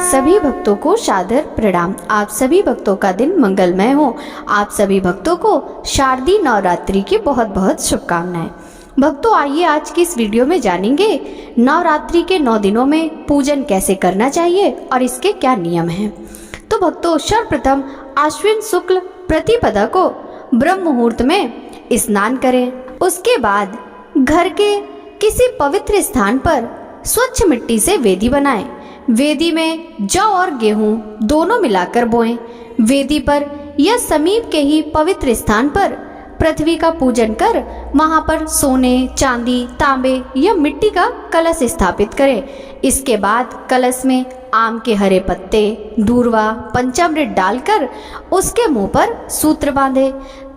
सभी भक्तों को सादर प्रणाम। आप सभी भक्तों का दिन मंगलमय हो। आप सभी भक्तों को शारदीय नवरात्रि की बहुत बहुत शुभकामनाएं। भक्तों, आइए आज की इस वीडियो में जानेंगे नवरात्रि के 9 दिनों में पूजन कैसे करना चाहिए और इसके क्या नियम हैं। तो भक्तों, सर्वप्रथम आश्विन शुक्ल प्रतिपदा को ब्रह्म मुहूर्त में स्नान करें। उसके बाद घर के किसी पवित्र स्थान पर स्वच्छ मिट्टी से वेदी बनाएं। वेदी में जौ और गेहूं दोनों मिलाकर बोएं। वेदी पर या समीप के ही पवित्र स्थान पर पृथ्वी का पूजन कर वहां पर सोने, चांदी, तांबे या मिट्टी का कलश स्थापित करें। इसके बाद कलश में आम के हरे पत्ते, दूर्वा, पंचामृत डालकर उसके मुंह पर सूत्र बांधे।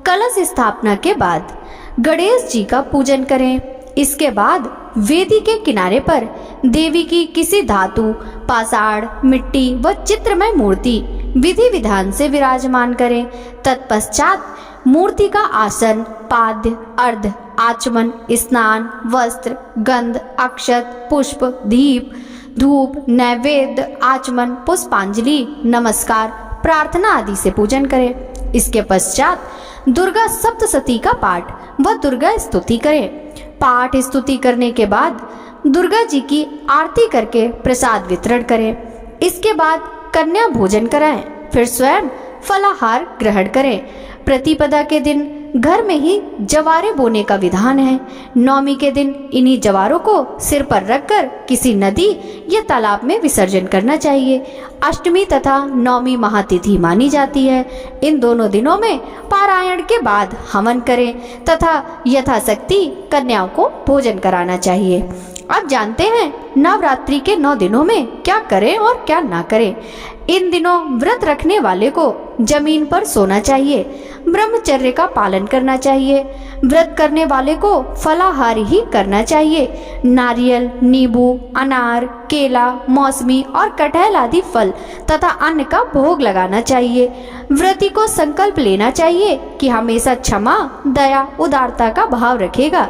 कलश स्थापना के बाद गणेश जी का पूजन करें। इसके बाद वेदी के किनारे पर देवी की किसी धातु, पाषाण, मिट्टी व चित्रमय मूर्ति विधि विधान से विराजमान करें। तत्पश्चात मूर्ति का आसन, पाद्य, अर्ध, आचमन, स्नान, वस्त्र, गंध, अक्षत, पुष्प, दीप, धूप, नैवेद्य, आचमन, पुष्पांजलि, नमस्कार, प्रार्थना आदि से पूजन करें। इसके पश्चात दुर्गा सप्तशती का पाठ व दुर्गा स्तुति करें। पाठ स्तुति करने के बाद दुर्गा जी की आरती करके प्रसाद वितरण करें। इसके बाद कन्या भोजन कराएं, फिर स्वयं फलाहार ग्रहण करें। प्रतिपदा के दिन घर में ही जवारे बोने का विधान है। नवमी के दिन इन्हीं जवारों को सिर पर रखकर किसी नदी या तालाब में विसर्जन करना चाहिए। अष्टमी तथा नवमी महातिथि मानी जाती है। इन दोनों दिनों में पारायण के बाद हवन करें तथा यथाशक्ति कन्याओं को भोजन कराना चाहिए। अब जानते हैं नवरात्रि के 9 दिनों में क्या करें और क्या ना करें। इन दिनों व्रत रखने वाले को जमीन पर सोना चाहिए, ब्रह्मचर्य का पालन करना चाहिए। व्रत करने वाले को फलाहार ही करना चाहिए। नारियल, नींबू, अनार, केला, मौसमी और कटहल आदि फल तथा अन्न का भोग लगाना चाहिए। व्रती को संकल्प लेना चाहिए कि हमेशा क्षमा, दया, उदारता का भाव रखेगा।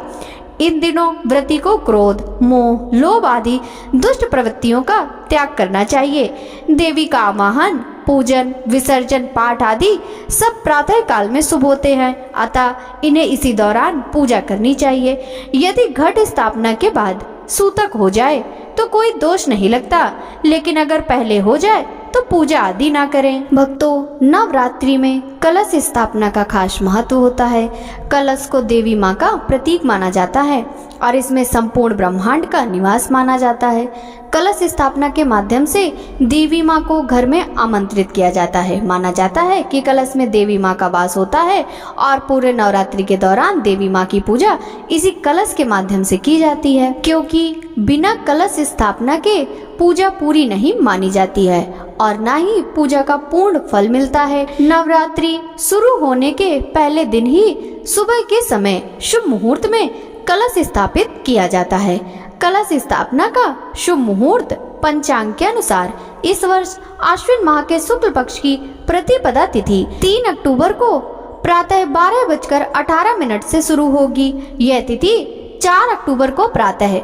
इन दिनों व्रती को क्रोध, मोह, लोभ आदि दुष्ट प्रवृत्तियों का त्याग करना चाहिए। देवी का आवाहन, पूजन, विसर्जन, पाठ आदि सब प्रातः काल में शुभ होते हैं, अतः इन्हें इसी दौरान पूजा करनी चाहिए। यदि घट स्थापना के बाद सूतक हो जाए तो कोई दोष नहीं लगता, लेकिन अगर पहले हो जाए तो पूजा आदि ना करें। भक्तों, नवरात्रि में कलश स्थापना का खास महत्व होता है। कलश को देवी माँ का प्रतीक माना जाता है और इसमें संपूर्ण ब्रह्मांड का निवास माना जाता है। कलश स्थापना के माध्यम से देवी माँ को घर में आमंत्रित किया जाता है। माना जाता है कि कलश में देवी माँ का वास होता है और पूरे नवरात्रि के दौरान देवी माँ की पूजा इसी कलश के माध्यम से की जाती है, क्योंकि बिना कलश स्थापना के पूजा पूरी नहीं मानी जाती है और ना ही पूजा का पूर्ण फल मिलता है। नवरात्रि शुरू होने के पहले दिन ही सुबह के समय शुभ मुहूर्त में कलश स्थापित किया जाता है। कलश स्थापना का शुभ मुहूर्त पंचांग के अनुसार इस वर्ष आश्विन माह के शुक्ल पक्ष की प्रतिपदा तिथि 3 अक्टूबर को प्रातः 12:18 से शुरू होगी। यह तिथि 4 अक्टूबर को प्रातः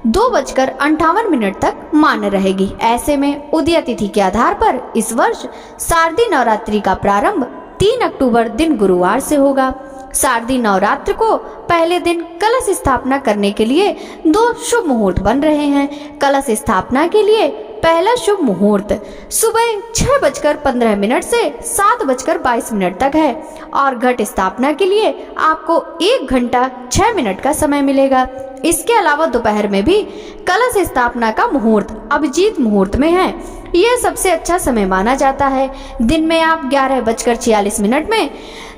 2:58 तक मान्य रहेगी। ऐसे में उदय तिथि के आधार पर इस वर्ष शारदीय नवरात्रि का प्रारंभ 3 अक्टूबर दिन गुरुवार से होगा। शारदीय नवरात्र को पहले दिन कलश स्थापना करने के लिए 2 शुभ मुहूर्त बन रहे हैं। कलश स्थापना के लिए पहला शुभ मुहूर्त सुबह 6:15 से 7:22 तक है और घट स्थापना के लिए आपको 1 घंटा 6 मिनट का समय मिलेगा। इसके अलावा दोपहर में भी कलश स्थापना का मुहूर्त अभिजीत मुहूर्त में है। यह सबसे अच्छा समय माना जाता है। दिन में आप 11:46 में,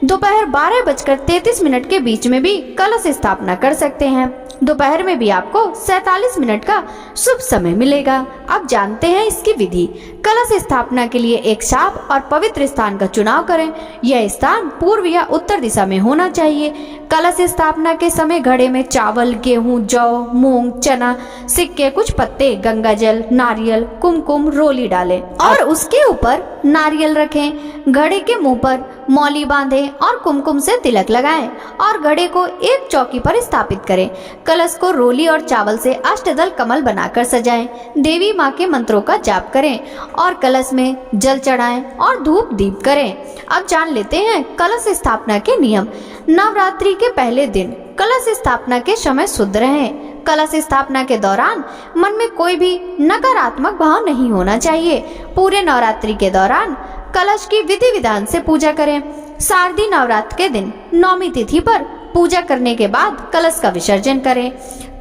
दोपहर 12:33 के बीच में भी कलश स्थापना कर सकते हैं। दोपहर में भी आपको 47 मिनट का शुभ समय मिलेगा। अब जानते हैं इसकी विधि। कलश स्थापना के लिए एक साफ और पवित्र स्थान का चुनाव करें। यह स्थान पूर्व या उत्तर दिशा में होना चाहिए। कलश स्थापना के समय घड़े में चावल, गेहूं, जौ, मूंग, चना, सिक्के, कुछ पत्ते, गंगा जल, नारियल, कुमकुम, रोली डालें और उसके ऊपर नारियल रखें। घड़े के मुंह पर मौली बांधें और कुमकुम से तिलक लगाएं और घड़े को एक चौकी पर स्थापित करें। कलश को रोली और चावल से अष्टदल कमल बनाकर सजाएं। देवी माँ के मंत्रों का जाप करें और कलश में जल चढ़ाएं और धूप दीप करें। अब जान लेते हैं कलश स्थापना के नियम। नवरात्रि के पहले दिन कलश स्थापना के समय शुद्ध रहें। कलश स्थापना के दौरान मन में कोई भी नकारात्मक भाव नहीं होना चाहिए। पूरे नवरात्रि के दौरान कलश की विधि विधान से पूजा करें। शारदीय नवरात्र के दिन नौमी तिथि पर पूजा करने के बाद कलश का विसर्जन करें।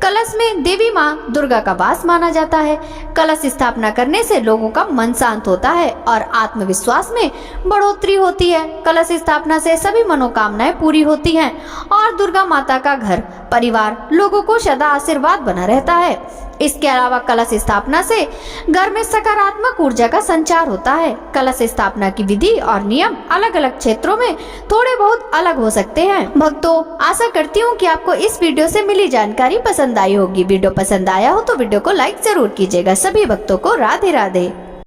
कलश में देवी माँ दुर्गा का वास माना जाता है। कलश स्थापना करने से लोगों का मन शांत होता है और आत्मविश्वास में बढ़ोतरी होती है। कलश स्थापना से सभी मनोकामनाएं पूरी होती हैं और दुर्गा माता का घर परिवार लोगों को सदा आशीर्वाद बना रहता है। इसके अलावा कलश स्थापना से घर में सकारात्मक ऊर्जा का संचार होता है। कलश स्थापना की विधि और नियम अलग अलग क्षेत्रों में थोड़े बहुत अलग हो सकते हैं। भक्तों, आशा करती हूँ कि आपको इस वीडियो से मिली जानकारी पसंद आई होगी। वीडियो पसंद आया हो तो वीडियो को लाइक जरूर कीजिएगा। सभी भक्तों को राधे राधे।